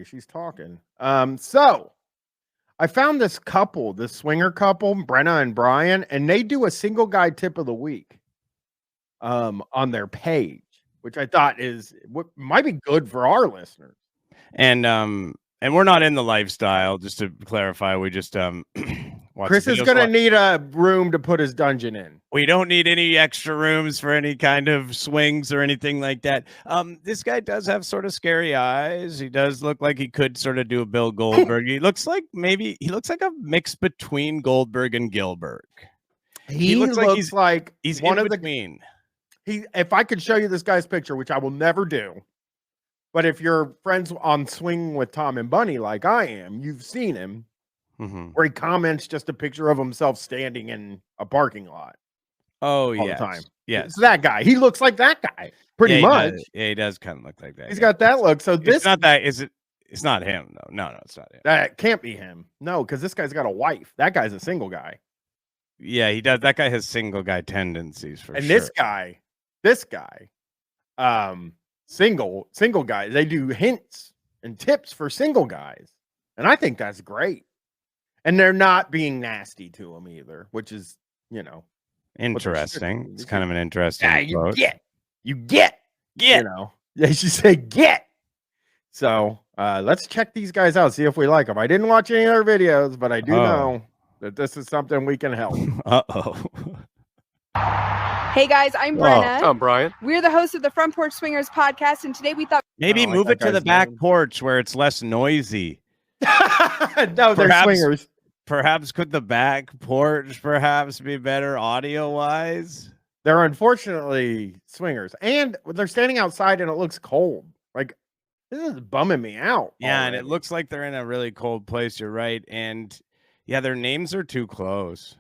already. She's talking. So I found this couple, this swinger couple, Brenna and Bryan, and they do a single guy tip of the week on their page, which I thought is what might be good for our listeners. And we're not in the lifestyle, just to clarify. We just Chris is going to need a room to put his dungeon in. We don't need any extra rooms for any kind of swings or anything like that. This guy does have sort of scary eyes. He does look like he could sort of do a Bill Goldberg. He looks like a mix between Goldberg and Gilbert. He looks like he's one in of between. If I could show you this guy's picture, which I will never do, but if you're friends on Swing with Tom and Bunny like I am, you've seen him, where he comments just a picture of himself standing in a parking lot. Oh, all the time. Yes. It's that guy. He looks like that guy, pretty much. He does kind of look like that. He's got that look. So this it's not that. Is it? It's not him. No, it's not him. That can't be him. No, because this guy's got a wife. That guy's a single guy. Yeah, he does. That guy has single guy tendencies for sure. And this guy, single guys, they do hints and tips for single guys. And I think that's great. And they're not being nasty to him either, which is, interesting. It's kind of an interesting approach. You get. They should say get. So let's check these guys out, see if we like them. I didn't watch any other videos, but I do know that this is something we can help. Hey guys, I'm Brenna. I'm Bryan. We're the hosts of the Front Porch Swingers podcast, and today we thought maybe move it to the back porch where it's less noisy. No, they're swingers. Perhaps could the back porch be better audio-wise? They're unfortunately swingers, and they're standing outside, and it looks cold. Like, this is bumming me out. Yeah, already. And it looks like they're in a really cold place. You're right, and yeah, their names are too close.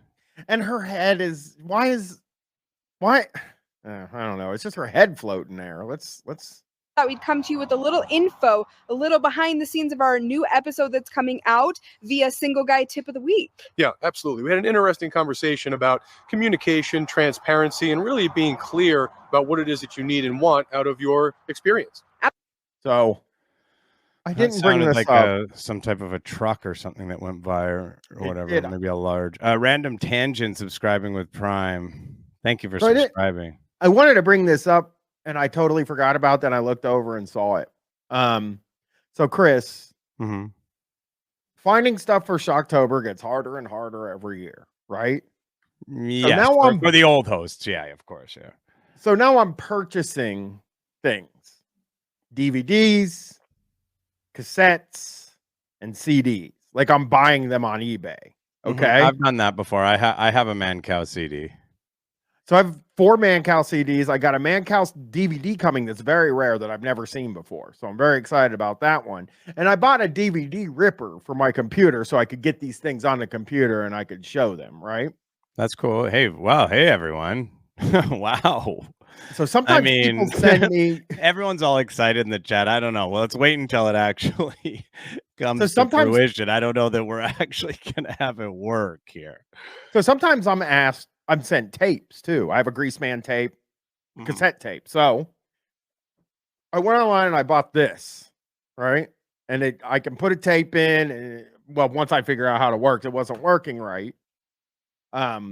And her head is why? I don't know. It's just her head floating there. Let's. Thought we'd come to you with a little info, a little behind the scenes of our new episode that's coming out via Single Guy Tip of the Week. Yeah, absolutely. We had an interesting conversation about communication, transparency, and really being clear about what it is that you need and want out of your experience. So I didn't bring this like up. Some type of a truck or something that went by or whatever. Maybe a large random tangent subscribing with Prime. Thank you for subscribing. I wanted to bring this up, and I totally forgot about that. I looked over and saw it. So Chris, finding stuff for Shocktober gets harder and harder every year, right? Yeah. So now for the old hosts, yeah, of course, yeah. So now I'm purchasing things, DVDs, cassettes, and CDs. Like I'm buying them on eBay. Okay, I've done that before. I have a Man Cow CD. So I have 4 Man Cow CDs. I got a Man Cow DVD coming that's very rare that I've never seen before. So I'm very excited about that one. And I bought a DVD ripper for my computer so I could get these things on the computer and I could show them, right? That's cool. Hey, wow. Hey, everyone. Wow. So sometimes people send me... Everyone's all excited in the chat. I don't know. Well, let's wait until it actually comes to fruition. I don't know that we're actually going to have it work here. So sometimes I'm sent tapes too. I have a Grease Man tape, cassette tape. So I went online and I bought this, right? And I can put a tape in. And, well, once I figure out how to work, it wasn't working right.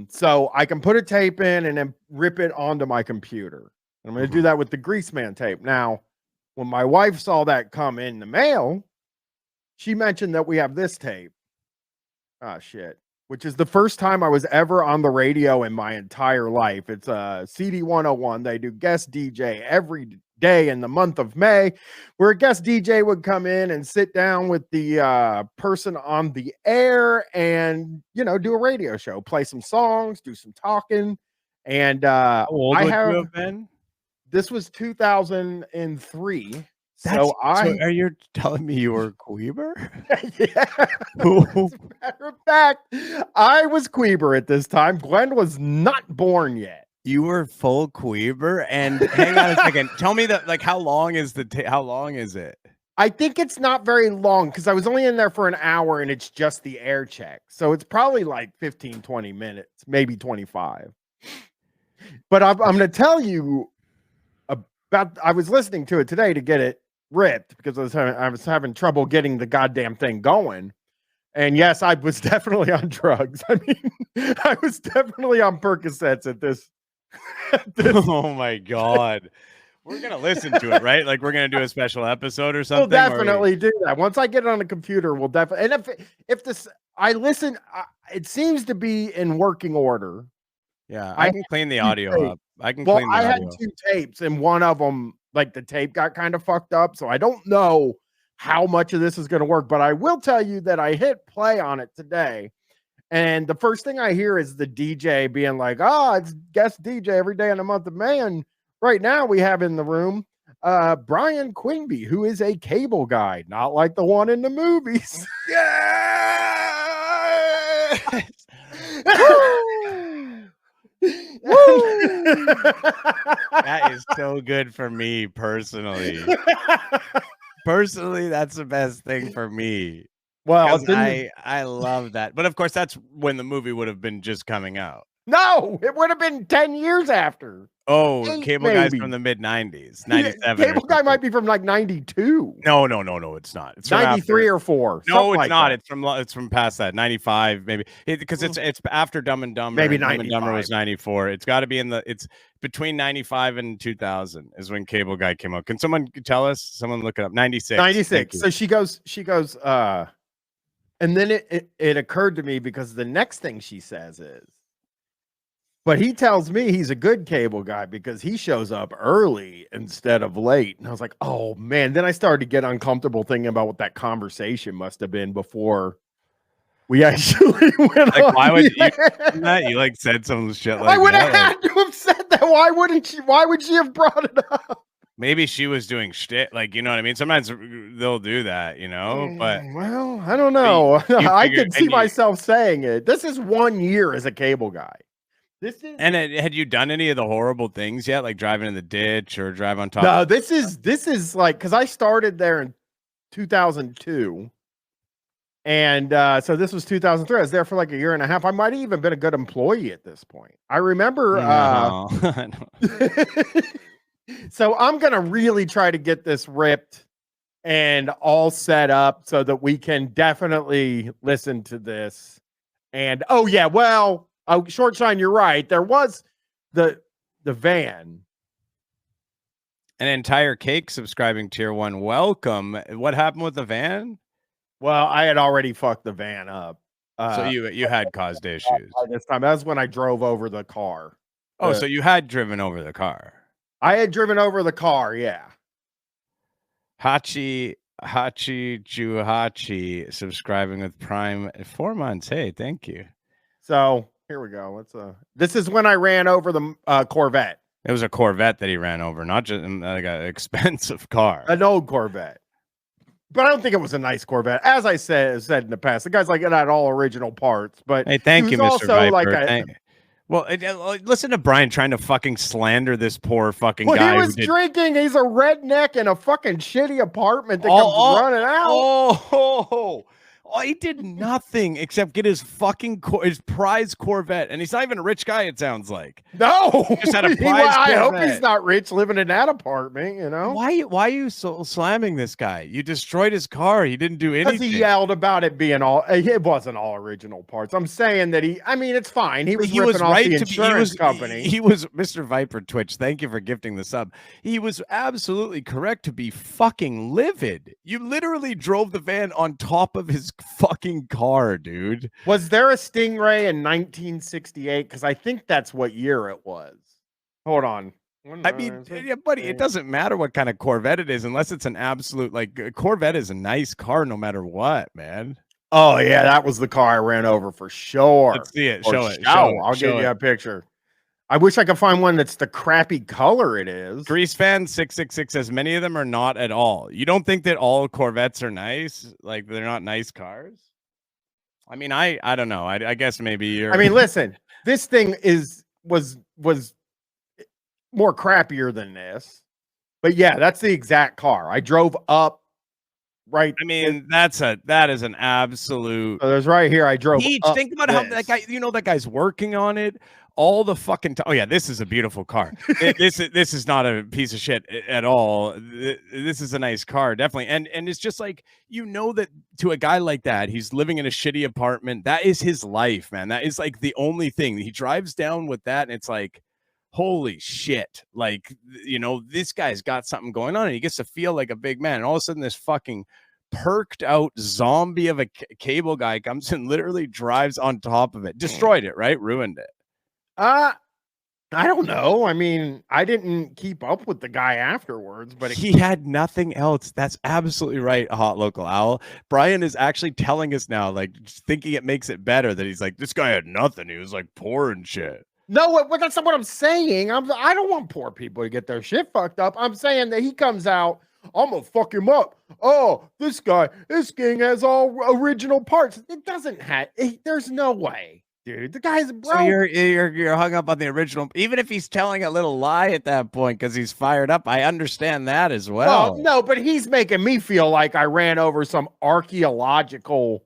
So I can put a tape in and then rip it onto my computer. I'm going to do that with the Grease Man tape. Now, when my wife saw that come in the mail, she mentioned that we have this tape. Oh, shit. Which is the first time I was ever on the radio in my entire life. It's a CD 101. They do guest DJ every day in the month of May, where a guest DJ would come in and sit down with the person on the air and, do a radio show, play some songs, do some talking. And how old would you have been? This was 2003. So are you telling me you were Queeber? Yeah. As a matter of fact, I was Queeber at this time. Glenn was not born yet. You were full Queeber, and hang on a second. Tell me that, like, how long is it? I think it's not very long because I was only in there for an hour and it's just the air check. So it's probably like 15, 20 minutes, maybe 25. But I'm going to tell you about, I was listening to it today to get it ripped because I was having trouble getting the goddamn thing going. And yes, I was definitely on drugs. I mean, I was definitely on Percocets at this. Oh my God. We're going to listen to it, right? Like we're going to do a special episode or something. We'll definitely do that. Once I get it on the computer, we'll definitely. And if this, I listen, it seems to be in working order. Yeah, I can clean the audio up. I can Well, clean the I had audio. 2 tapes, and one of them, like the tape got kind of fucked up. So I don't know how much of this is going to work, but I will tell you that I hit play on it today. And the first thing I hear is the DJ being like, oh, it's guest DJ every day in the month of May. And right now we have in the room Bryan Quinby, who is a cable guy, not like the one in the movies. Yeah. That is so good for me personally. Personally, that's the best thing for me. Well, I love that. But of course, that's when the movie would have been just coming out. No, it would have been 10 years after. Oh, 8 Cable Guy's maybe. from the mid-90s, 97. Cable Guy might be from like 92. No, it's not. It's 93 or 4. No, it's like not. that. It's from past that, 95 maybe. Because it's after Dumb and Dumber. Maybe Dumb and Dumber 95. was 94. It's got to be it's between 95 and 2000 is when Cable Guy came out. Can someone tell us? Someone look it up. 96. 96. So she goes, and then it occurred to me because the next thing she says is, but he tells me he's a good cable guy because he shows up early instead of late. And I was like, oh man. Then I started to get uncomfortable thinking about what that conversation must have been before we actually went on. Why would you like said some shit like that? I would have had to have said that. Why would she have brought it up? Maybe she was doing shit, like, you know what I mean? Sometimes they'll do that, you know, but well, I don't know. I could see myself saying it. This is 1 year as a cable guy. And had you done any of the horrible things yet, like driving in the ditch or drive on top? No, this is like, because I started there in 2002, and so this was 2003. I was there for like a year and a half. I might have even been a good employee at this point. I remember. So I'm gonna really try to get this ripped and all set up so that we can definitely listen to this. And oh yeah, well. Oh, Short Shine, you're right. There was the van. An entire cake subscribing tier 1. Welcome. What happened with the van? Well, I had already fucked the van up. So you had caused issues. This time. That's when I drove over the car. Oh, so you had driven over the car. I had driven over the car, yeah. Hachi Juhachi subscribing with Prime 4 months. Hey, thank you. So here we go. This is when I ran over the Corvette. It was a Corvette that he ran over, not just like an expensive car. An old Corvette. But I don't think it was a nice Corvette. As I said in the past, the guy's like it had all original parts. But hey, thank you, Mr. Viper. Like listen to Bryan trying to fucking slander this poor fucking guy. He was drinking. He's a redneck in a fucking shitty apartment that comes running out. Oh, he did nothing except get his fucking his prize Corvette, and he's not even a rich guy. It sounds like no. He just had a prize I Corvette. hope he's not rich living in that apartment. You know why are you so slamming this guy? You destroyed his car. He didn't do anything. Because he yelled about it being all. It wasn't all original parts. I'm saying that I mean, it's fine. He was ripping off the insurance company. He was Mr. Viper Twitch. Thank you for gifting the sub. He was absolutely correct to be fucking livid. You literally drove the van on top of his fucking car, dude. Was there a Stingray in 1968? Because I think that's what year it was. Hold on. I mean, yeah, buddy, it doesn't matter what kind of Corvette it is unless it's an absolute, like, Corvette is a nice car no matter what, man. Oh, yeah, that was the car I ran over for sure. Let's see it. Show it. I'll give you a picture. I wish I could find one that's the crappy color it is. Grease Fan 666 says many of them are not at all. You don't think that all Corvettes are nice? Like, they're not nice cars? I mean, I don't know. I guess maybe you're. I mean, listen, this thing was more crappier than this, but yeah, that's the exact car. I drove up right. I mean, that is an absolute So there's right here. I drove. Peach, up think about how that this. guy, that guy's working on it all the fucking time. Oh yeah, this is a beautiful car. This is not a piece of shit at all. This is a nice car, definitely. And it's just like, that to a guy like that, he's living in a shitty apartment. That is his life, man. That is like the only thing. He drives down with that, and it's like, holy shit. Like, this guy's got something going on, and he gets to feel like a big man. And all of a sudden, this fucking perked out zombie of a cable guy comes and literally drives on top of it, destroyed it, right? Ruined it. I don't know. I mean, I didn't keep up with the guy afterwards, but he had nothing else. That's absolutely right, Hot Local Owl. Bryan is actually telling us now, like, thinking it makes it better, that he's like, this guy had nothing. He was like poor and shit. No, that's not what I'm saying. I don't want poor people to get their shit fucked up. I'm saying that he comes out, I'm gonna fuck him up. Oh, this gang has all original parts. It doesn't have. There's no way, dude. The guy's broke. So you're hung up on the original, even if he's telling a little lie at that point because he's fired up. I understand that as well. Well, no, but he's making me feel like I ran over some archaeological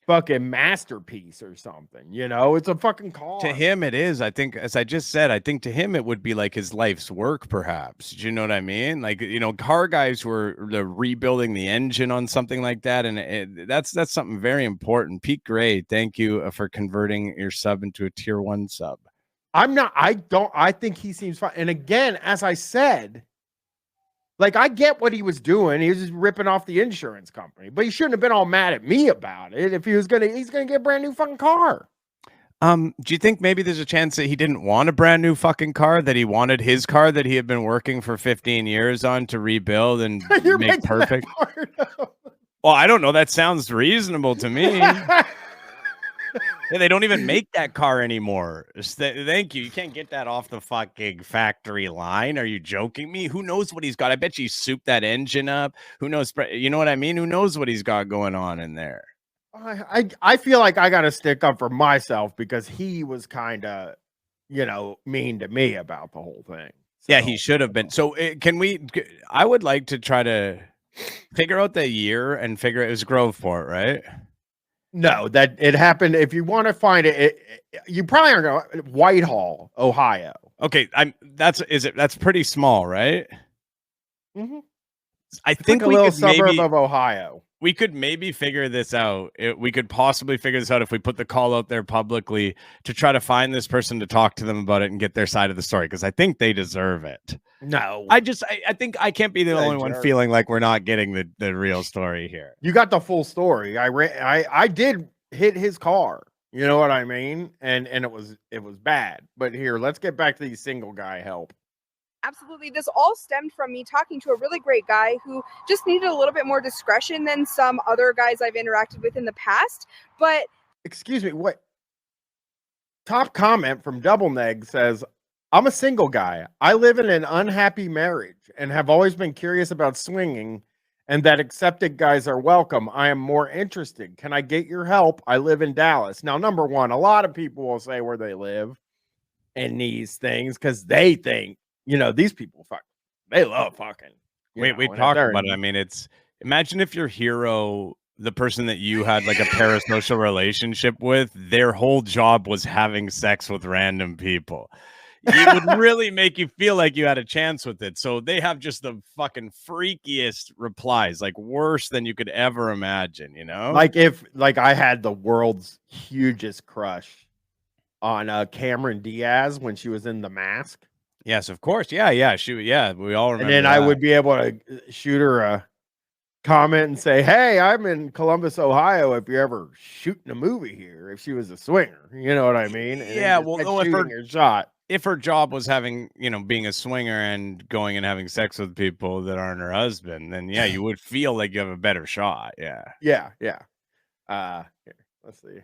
fucking masterpiece or something. It's a fucking car. To him it is. I think, as I just said, I think to him it would be like his life's work, perhaps. Do you know what I mean? Like, car guys were rebuilding the engine on something like that, and that's something very important. Pete Gray, thank you for converting your sub into a tier 1 sub. I think he seems fine. And again, as I said, like, I get what he was doing. He was just ripping off the insurance company, but he shouldn't have been all mad at me about it. If he's gonna get a brand new fucking car. Do you think maybe there's a chance that he didn't want a brand new fucking car, that he wanted his car that he had been working for 15 years on to rebuild and make perfect? Well, I don't know. That sounds reasonable to me. Yeah, they don't even make that car anymore. Thank you. You can't get that off the fucking factory line. Are you joking me? Who knows what he's got? I bet you souped that engine up. Who knows? You know what I mean? Who knows what he's got going on in there? I feel like I got to stick up for myself because he was kind of, mean to me about the whole thing. So, yeah, he should have been. So I would like to try to figure out the year and figure it was Groveport, right? No, that it happened. If you want to find it, you probably aren't going to Whitehall, Ohio. Okay, that's pretty small, right? Mm-hmm. I think like a little suburb of Ohio. We could maybe figure this out. We could possibly figure this out if we put the call out there publicly to try to find this person to talk to them about it and get their side of the story, because I think they deserve it. No, I think I can't be the only one feeling like we're not getting the real story here. You got the full story. I did hit his car. You know what I mean? And it was bad. But here, let's get back to these single guy help. Absolutely. This all stemmed from me talking to a really great guy who just needed a little bit more discretion than some other guys I've interacted with in the past. But excuse me, what? Top comment from Double Neg says, I'm a single guy. I live in an unhappy marriage and have always been curious about swinging, and that accepted guys are welcome. I am more interested. Can I get your help? I live in Dallas. Now, number one, a lot of people will say where they live in these things because they think, these people they love fucking. We talked about it. I mean, imagine if your hero, the person that you had like a parasocial relationship with, their whole job was having sex with random people. It would really make you feel like you had a chance with it. So they have just the fucking freakiest replies, like worse than you could ever imagine, Like if I had the world's hugest crush on Cameron Diaz when she was in The Mask. Yes, of course. Yeah. We all remember. And then I would be able to shoot her a comment and say, hey, I'm in Columbus, Ohio. If you're ever shooting a movie here, if she was a swinger, you know what I mean? And yeah, well, no, if her job was having, being a swinger and going and having sex with people that aren't her husband, then yeah, you would feel like you have a better shot. Yeah. Yeah. Here, let's see.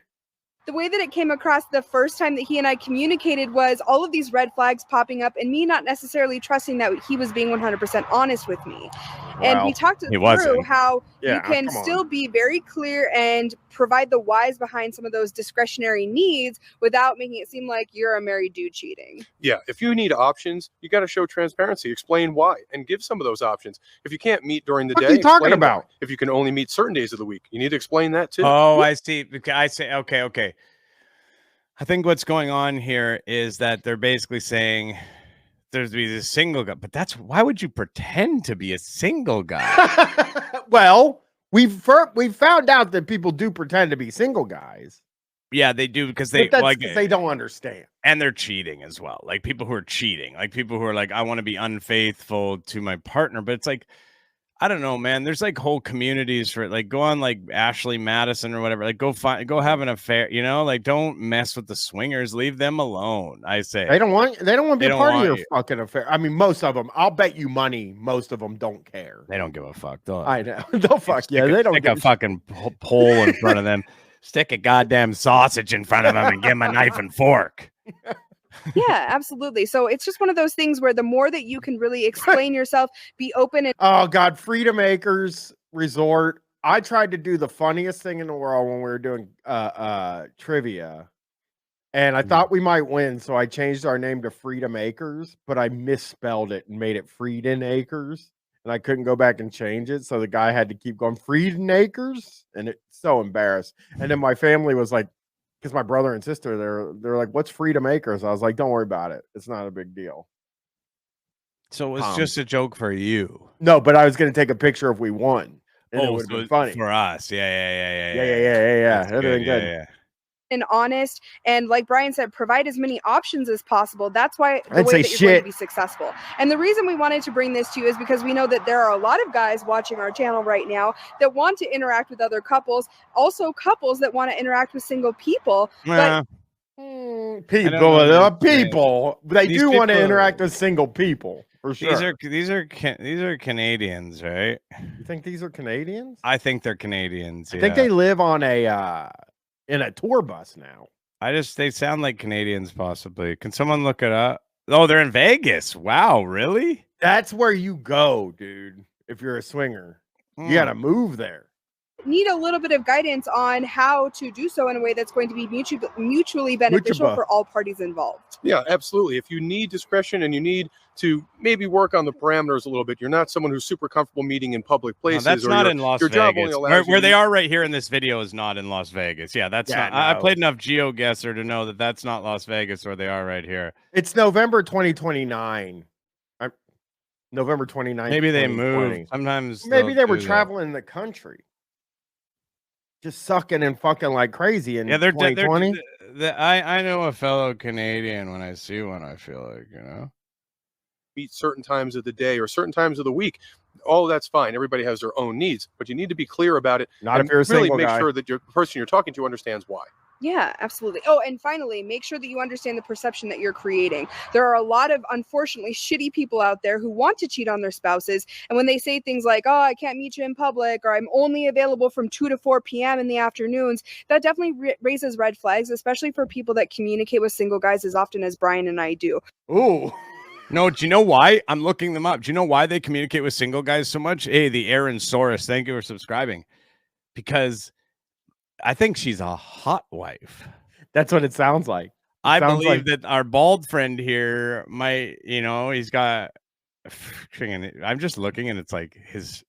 The way that it came across the first time that he and I communicated was all of these red flags popping up and me not necessarily trusting that he was being 100% honest with me. And we Well, talked he through wasn't. how Yeah, you can come on. still be very clear and provide the whys behind some of those discretionary needs without making it seem like you're a married dude cheating. Yeah, if you need options, you got to show transparency, explain why, and give some of those options. If you can't meet during the What day, are you talking explain why. about? If you can only meet certain days of the week, you need to explain that too. Oh, I see. I say, okay. I think what's going on here is that they're basically saying there's this single guy, but why would you pretend to be a single guy? Well, we've found out that people do pretend to be single guys. Yeah, they do because But that's 'cause they don't understand. And they're cheating as well. Like people who are cheating, like people who are like, I want to be unfaithful to my partner. But it's like, I don't know, man. There's like whole communities for it. Like go on like Ashley Madison or whatever. Like go have an affair, you know, like don't mess with the swingers. Leave them alone. I say They don't want to be a part of your you. fucking affair. I mean, most of them, I'll bet you money, most of them don't care. They don't give a fuck. I know. They'll fuck you. They don't stick give a fucking pole in front of them. Stick a goddamn sausage in front of them and give them a knife and fork. Yeah, absolutely. So it's just one of those things where the more that you can really explain yourself, be open and Oh God, Freedom Acres Resort. I tried to do the funniest thing in the world when we were doing trivia. And I thought we might win, so I changed our name to Freedom Acres, but I misspelled it and made it Frieden Acres. And I couldn't go back and change it. So the guy had to keep going Frieden Acres. And it's so embarrassed. And then my family was like, because my brother and sister, they're like, what's Freedom Acres? I was like, don't worry about it. It's not a big deal. So it was just a joke for you. No, but I was going to take a picture if we won. And it would have been funny. For us. Yeah. That'd have been good. Yeah. and honest, and like Bryan said, provide as many options as possible. That's why the I'd way say that you're going to shit. be successful. And the reason we wanted to bring this to you is because we know that there are a lot of guys watching our channel right now that want to interact with other couples, also couples that want to interact with single people. Yeah. People, they These do want to people- interact with single people for sure. These are Canadians, right? You think these are Canadians? I think they're Canadians. I think they live on a in a tour bus now. They sound like Canadians, possibly. Can someone look it up? Oh, they're in Vegas. Wow, really? That's where you go, dude. If you're a swinger, you got to move there. Need a little bit of guidance on how to do so in a way that's going to be mutually beneficial Mutual. for all parties involved. Yeah, absolutely. If you need discretion and you need to maybe work on the parameters a little bit, you're not someone who's super comfortable meeting in public No, places. that's or not your- in Las your job only Vegas. allows you Where to they use- are right here in this video is not in Las Vegas. Yeah, that's Yeah, not. I no. played enough GeoGuessr to know that that's not Las Vegas where they are right here. It's November 2029. November 29th. Maybe they 2020. moved. Sometimes Maybe they'll they were do that. traveling the country, just sucking and fucking like crazy in Yeah, they're 2020. I know a fellow Canadian when I see one. I feel like, you know. meet certain times of the day or certain times of the week. All that's fine. Everybody has their own needs, but you need to be clear about it. Not and if you're a really single make guy. sure that your person you're talking to understands why. Yeah, absolutely. Oh, and finally, make sure that you understand the perception that you're creating. There are a lot of, unfortunately, shitty people out there who want to cheat on their spouses. And when they say things like, oh, I can't meet you in public, or I'm only available from 2 to 4 p.m. in the afternoons, that definitely raises red flags, especially for people that communicate with single guys as often as Bryan and I do. Ooh. No, do you know why? I'm looking them up. Do you know why they communicate with single guys so much? Hey, the Aaron Soros, thank you for subscribing. Because I think she's a hot wife. That's what it sounds like. I sounds believe like- that our bald friend here might, he's got. I'm just looking, and it's like his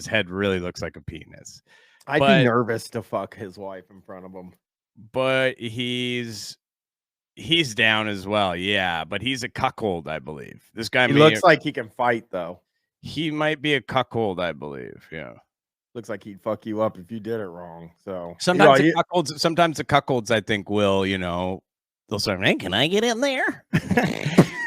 head really looks like a penis. I'd But- be nervous to fuck his wife in front of him. But he's down as well, yeah. But he's a cuckold, I believe. This guy He looks like he can fight, though. he might be a cuckold, I believe. Yeah. Looks like he'd fuck you up if you did it wrong. So Sometimes you know, the cuckolds, I think, will, they'll say, hey, can I get in there?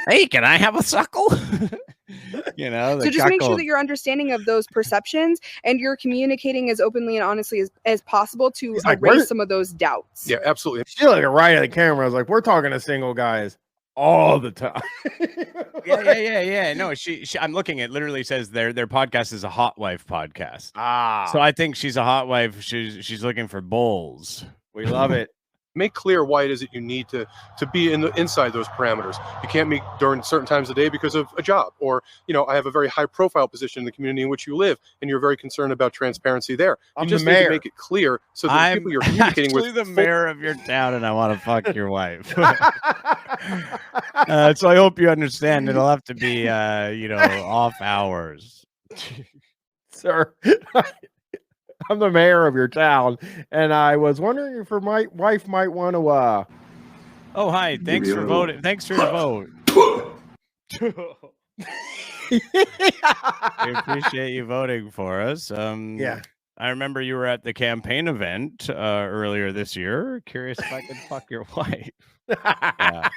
Hey, can I have a suckle? So just make sure that you're understanding of those perceptions and you're communicating as openly and honestly as possible to He's like, erase "Where-" some of those doubts. Yeah, absolutely. she like right at the camera. I was like, we're talking to single guys all the time. Yeah. No, she I'm looking. It literally says their podcast is a hot wife podcast. Ah, So I think she's a hot wife. She's looking for bulls. we love it. make clear why it is that you need to be inside those parameters. You can't meet during certain times of the day because of a job, or I have a very high profile position in the community in which you live, and you're very concerned about transparency there. You just need to make it clear so that the people you're communicating with. I'm actually the mayor of your town, and I want to fuck your wife. So I hope you understand. It'll have to be, off hours. Sir, I'm the mayor of your town, and I was wondering if my wife might want to. Oh, hi. Thanks for voting. Thanks for your vote. We appreciate you voting for us. Yeah. I remember you were at the campaign event earlier this year. Curious if I could fuck your wife. Yeah.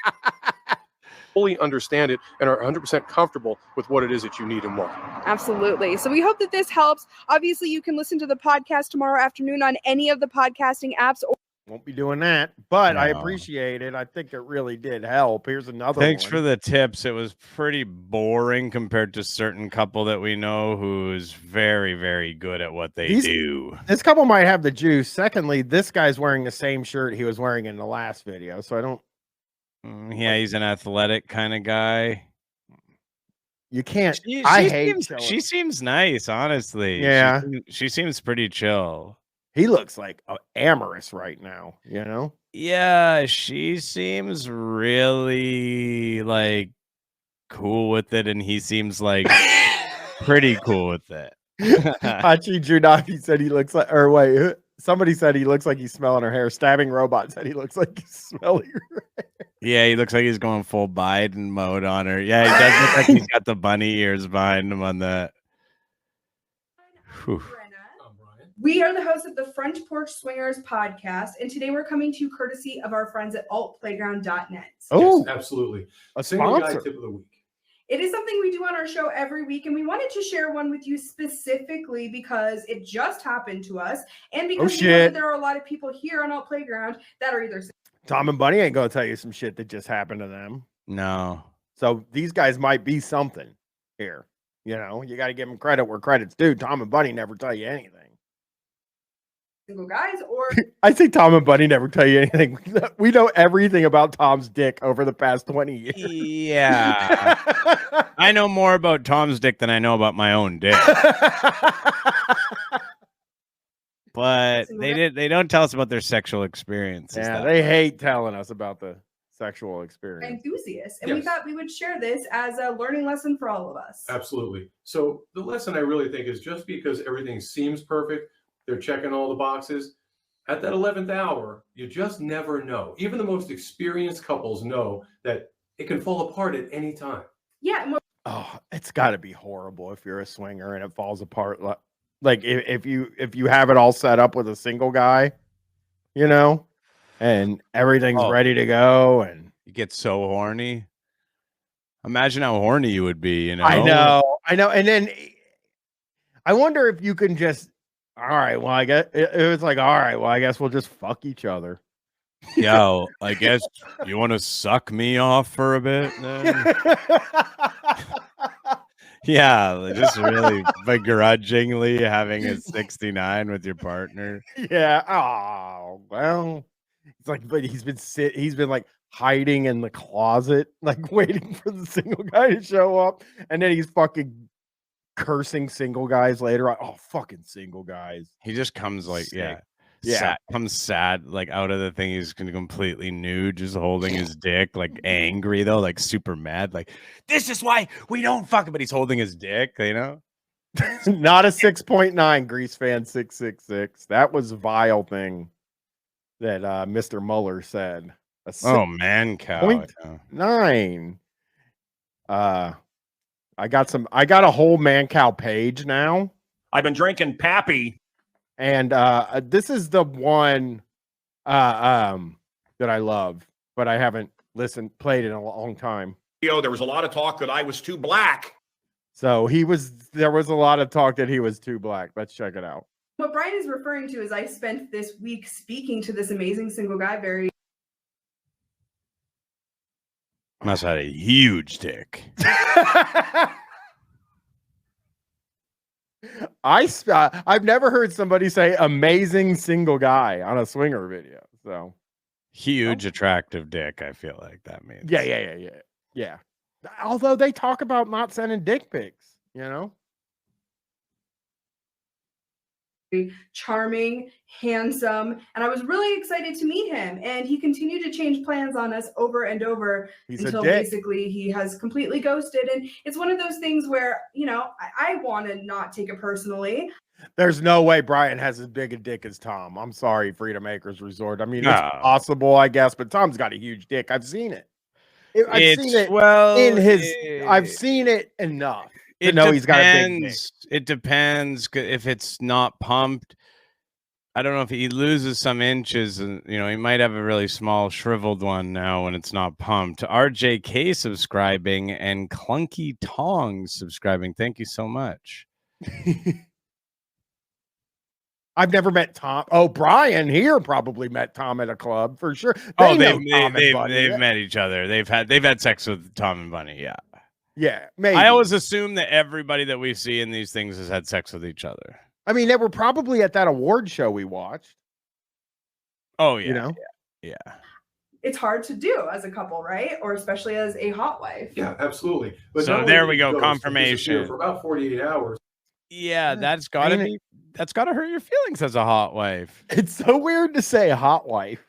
Fully understand it and are 100% comfortable with what it is that you need and want. Absolutely. So we hope that this helps. Obviously, you can listen to the podcast tomorrow afternoon on any of the podcasting apps. Won't be doing that, but I appreciate it. I think it really did help. Here's another Thanks one. for the tips. It was pretty boring compared to certain couple that we know who's very, very good at what they do. This couple might have the juice. Secondly, this guy's wearing the same shirt he was wearing in the last video, so I don't. Yeah, he's an athletic kind of guy. You can't. She seems nice, honestly. Yeah, she seems pretty chill. He looks like amorous right now, Yeah, she seems really like cool with it, and he seems like pretty cool with it. Hachi Junaki said he looks like, or wait, somebody said he looks like he's smelling her hair. Stabbing Robot said he looks like he's smelling her hair. Yeah, he looks like he's going full Biden mode on her. Yeah, he does look like he's got the bunny ears behind him on that. Whew. We are the hosts of the Front Porch Swingers podcast, and today we're coming to you courtesy of our friends at altplayground.net. Oh, yes, absolutely. A Single sponsor. guy tip of the week. It is something we do on our show every week, and we wanted to share one with you specifically because it just happened to us, and because we know that there are a lot of people here on Alt Playground that are either Tom and Bunny ain't gonna tell you some shit that just happened to them. No. So these guys might be something here. You got to give them credit where credit's due. Tom and Bunny never tell you anything. Single guys, or I think Tom and Bunny never tell you anything. We know everything about Tom's dick over the past 20 years. Yeah. I know more about Tom's dick than I know about my own dick. But they don't tell us about their sexual experiences. Yeah, they hate telling us about the sexual experience. Enthusiasts. And we thought we would share this as a learning lesson for all of us. Absolutely. So the lesson I really think is just because everything seems perfect, they're checking all the boxes. At that 11th hour, you just never know. Even the most experienced couples know that it can fall apart at any time. Yeah. Oh, it's got to be horrible if you're a swinger and it falls apart. Like if you have it all set up with a single guy, and everything's ready to go, and you get so horny. Imagine how horny you would be. I know. And then I wonder if you can just. All right. Well, I guess it was like, all right. Well, I guess we'll just fuck each other. Yo, I guess you want to suck me off for a bit, then? Yeah, just really begrudgingly having a 69 with your partner. Yeah. Oh, well, it's like, but he's been like hiding in the closet, like waiting for the single guy to show up, and then he's fucking cursing single guys later on. Oh, fucking single guys. He just comes like, Sick. comes sad, like out of the thing. He's completely nude, just holding his dick, like angry though, like super mad. Like, this is why we don't fuck. But he's holding his dick, Not a 6.9, Grease fan 666. That was a vile thing that Mr. Mueller said. Man, cow. 9. I got a whole man cow page now. I've been drinking Pappy. And this is the one that I love, but I haven't played in a long time. There was a lot of talk that I was too black. So there was a lot of talk that he was too black. Let's check it out. What Bryan is referring to is I spent this week speaking to this amazing single guy, must have had a huge dick. I've never heard somebody say amazing single guy on a swinger video. So Huge, attractive dick. I feel like that means. Yeah. Although they talk about not sending dick pics, you know. Charming, handsome, and I was really excited to meet him. And he continued to change plans on us over and over until basically he has completely ghosted. And it's one of those things where, you know, I want to not take it personally. There's no way Bryan has as big a dick as Tom. I'm sorry, Freedom Acres Resort. I mean, No. it's possible, I guess, but Tom's got a huge dick. I've seen it. I've seen it enough to know he's got a big dick. It depends if it's not pumped. I don't know if he loses some inches, and you know he might have a really small shriveled one now when it's not pumped. RJK subscribing and Clunky Tongs subscribing. Thank you so much. I've never met Tom. Oh, Bryan here probably met Tom at a club for sure. They've met each other. They've had sex with Tom and Bunny. Yeah. Yeah, maybe. I always assume that everybody that we see in these things has had sex with each other. I mean, they were probably at that award show we watched. Oh, yeah. You know? Yeah. It's hard to do as a couple, right? Or especially as a hot wife. Yeah, absolutely. But so there we go. Confirmation. For about 48 hours. Yeah, that's gotta hurt your feelings as a hot wife. It's so weird to say hot wife.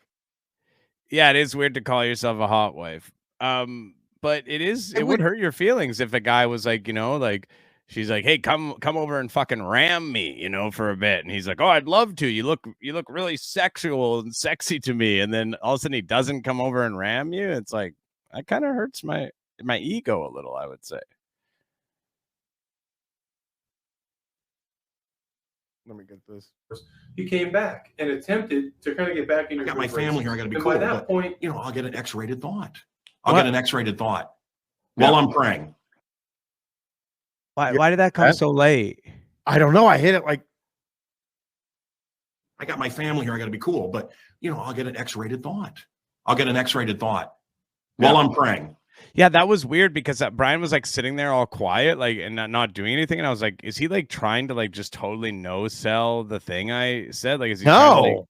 Yeah, it is weird to call yourself a hot wife. But it would hurt your feelings if a guy was like, you know, like she's like, hey, come over and fucking ram me, you know, for a bit. And he's like, oh, I'd love to. You look really sexual and sexy to me. And then all of a sudden he doesn't come over and ram you. It's like, that kind of hurts my ego a little, I would say. Let me get this. He came back and attempted to kind of get back in your. I got my family here. I got to be cool. By that point, you know, I'll get an X-rated thought. I'll get an X-rated thought while I'm praying. Why did that come so late? I don't know. I hit it like. I got my family here. I got to be cool, but you know, I'll get an X-rated thought. I'll get an X-rated thought while I'm praying. Yeah, that was weird because Bryan was like sitting there all quiet, like and not doing anything, and I was like, is he like trying to like just totally no sell the thing I said? Like, is he trying to, like,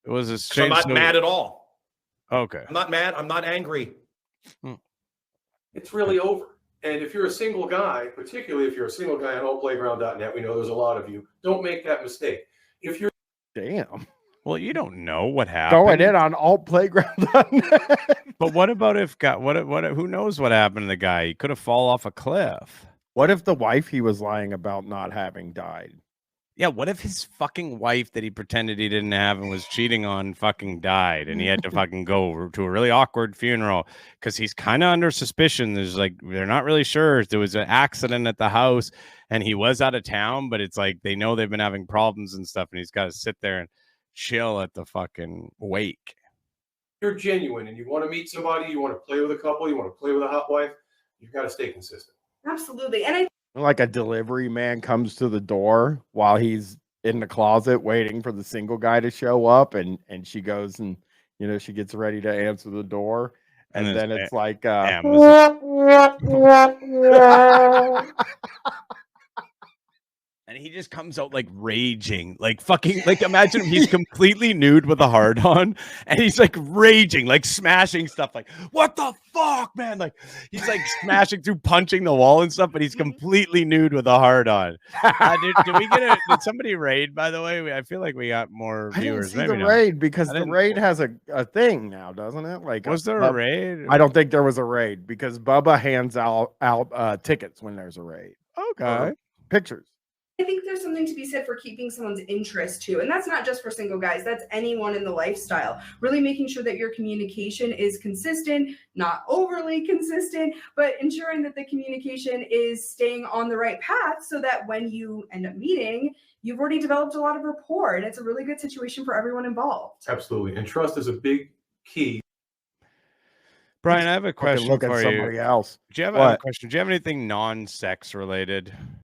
it was a strange. I'm not mad at all. Okay, I'm not mad. I'm not angry. It's really over. And if you're a single guy, particularly if you're a single guy on allplayground.net, we know there's a lot of you. Don't make that mistake. If you're well, you don't know what happened. Going in on altplayground.net. But what about if who knows what happened to the guy? He could have fallen off a cliff. What if the wife he was lying about not having died? Yeah, what if his fucking wife that he pretended he didn't have and was cheating on fucking died and he had to fucking go to a really awkward funeral because he's kind of under suspicion. There's like, they're not really sure. There was an accident at the house and he was out of town, but it's like they know they've been having problems and stuff and he's got to sit there and chill at the fucking wake. You're genuine and you want to meet somebody, you want to play with a couple, you want to play with a hot wife, you've got to stay consistent. Absolutely. And like a delivery man comes to the door while he's in the closet waiting for the single guy to show up and she goes and, you know, she gets ready to answer the door and then it's like and he just comes out like raging, like fucking, like imagine if he's completely nude with a hard on and he's like raging, like smashing stuff, like what the fuck, man? Like he's like smashing through, punching the wall and stuff, but he's completely nude with a hard on. Did somebody raid, by the way? I feel like we got more viewers. I didn't see the raid because the raid has a thing now, doesn't it? Like, was there a raid? I don't think there was a raid because Bubba hands out tickets when there's a raid. Okay. Pictures. I think there's something to be said for keeping someone's interest too. And that's not just for single guys, that's anyone in the lifestyle. Really making sure that your communication is consistent, not overly consistent, but ensuring that the communication is staying on the right path so that when you end up meeting, you've already developed a lot of rapport and it's a really good situation for everyone involved. Absolutely. And trust is a big key. Bryan, I have a question look for at somebody you. else. Do you have a question? Do you have anything non-sex related?